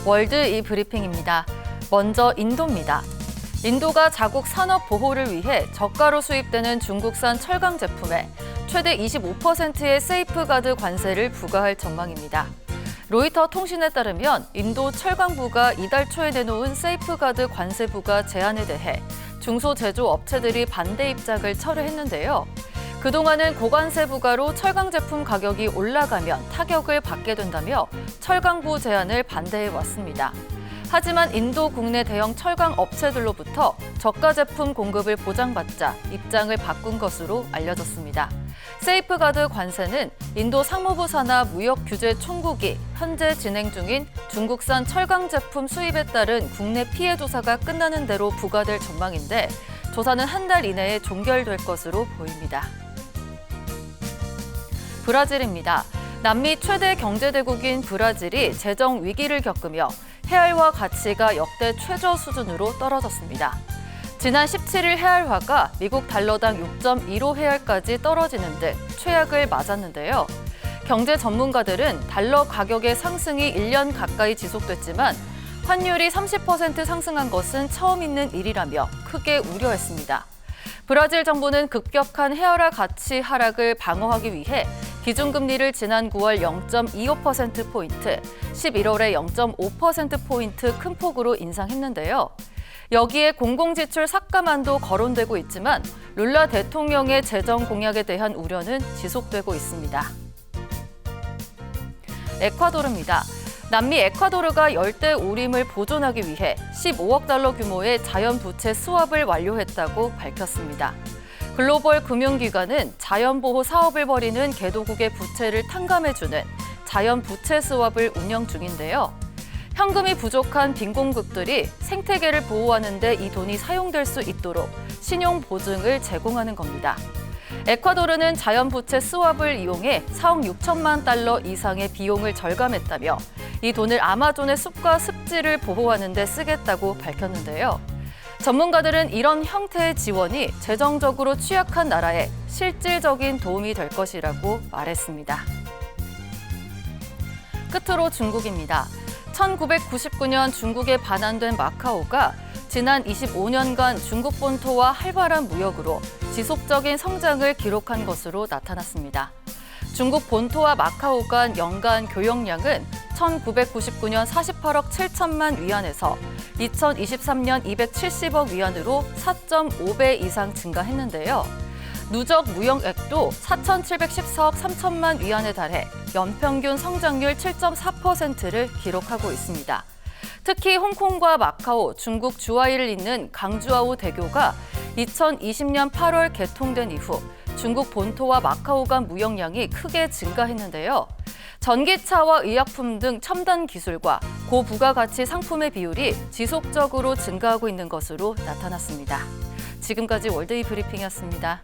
월드 이 브리핑입니다. 먼저 인도입니다. 인도가 자국 산업 보호를 위해 저가로 수입되는 중국산 철강 제품에 최대 25%의 세이프가드 관세를 부과할 전망입니다. 로이터 통신에 따르면 인도 철강부가 이달 초에 내놓은 세이프가드 관세 부과 제안에 대해 중소제조업체들이 반대 입장을 철회했는데요. 그동안은 고관세 부과로 철강 제품 가격이 올라가면 타격을 받게 된다며 철강부 제안을 반대해왔습니다. 하지만 인도 국내 대형 철강 업체들로부터 저가 제품 공급을 보장받자 입장을 바꾼 것으로 알려졌습니다. 세이프가드 관세는 인도 상무부 산하 무역규제 총국이 현재 진행 중인 중국산 철강 제품 수입에 따른 국내 피해 조사가 끝나는 대로 부과될 전망인데 조사는 한 달 이내에 종결될 것으로 보입니다. 브라질입니다. 남미 최대 경제대국인 브라질이 재정 위기를 겪으며 해알화 가치가 역대 최저 수준으로 떨어졌습니다. 지난 17일 해알화가 미국 달러당 6.15해알까지 떨어지는 등 최악을 맞았는데요. 경제 전문가들은 달러 가격의 상승이 1년 가까이 지속됐지만 환율이 30% 상승한 것은 처음 있는 일이라며 크게 우려했습니다. 브라질 정부는 급격한 해알화 가치 하락을 방어하기 위해 기준금리를 지난 9월 0.25%포인트, 11월에 0.5%포인트 큰 폭으로 인상했는데요. 여기에 공공지출 삭감안도 거론되고 있지만 룰라 대통령의 재정 공약에 대한 우려는 지속되고 있습니다. 에콰도르입니다. 남미 에콰도르가 열대 우림을 보존하기 위해 15억 달러 규모의 자연부채 스왑을 완료했다고 밝혔습니다. 글로벌 금융기관은 자연보호 사업을 벌이는 개도국의 부채를 탕감해주는 자연부채 스왑을 운영 중인데요. 현금이 부족한 빈곤국들이 생태계를 보호하는 데 이 돈이 사용될 수 있도록 신용 보증을 제공하는 겁니다. 에콰도르는 자연부채 스왑을 이용해 4억 6천만 달러 이상의 비용을 절감했다며 이 돈을 아마존의 숲과 습지를 보호하는 데 쓰겠다고 밝혔는데요. 전문가들은 이런 형태의 지원이 재정적으로 취약한 나라에 실질적인 도움이 될 것이라고 말했습니다. 끝으로 중국입니다. 1999년 중국에 반환된 마카오가 지난 25년간 중국 본토와 활발한 무역으로 지속적인 성장을 기록한 것으로 나타났습니다. 중국 본토와 마카오 간 연간 교역량은 1999년 48억 7천만 위안에서 2023년 270억 위안으로 4.5배 이상 증가했는데요. 누적 무역액도 4,714억 3천만 위안에 달해 연평균 성장률 7.4%를 기록하고 있습니다. 특히 홍콩과 마카오, 중국 주하이를 잇는 강주하오 대교가 2020년 8월 개통된 이후 중국 본토와 마카오 간 무역량이 크게 증가했는데요. 전기차와 의약품 등 첨단 기술과 고부가가치 상품의 비율이 지속적으로 증가하고 있는 것으로 나타났습니다. 지금까지 월드이 브리핑이었습니다.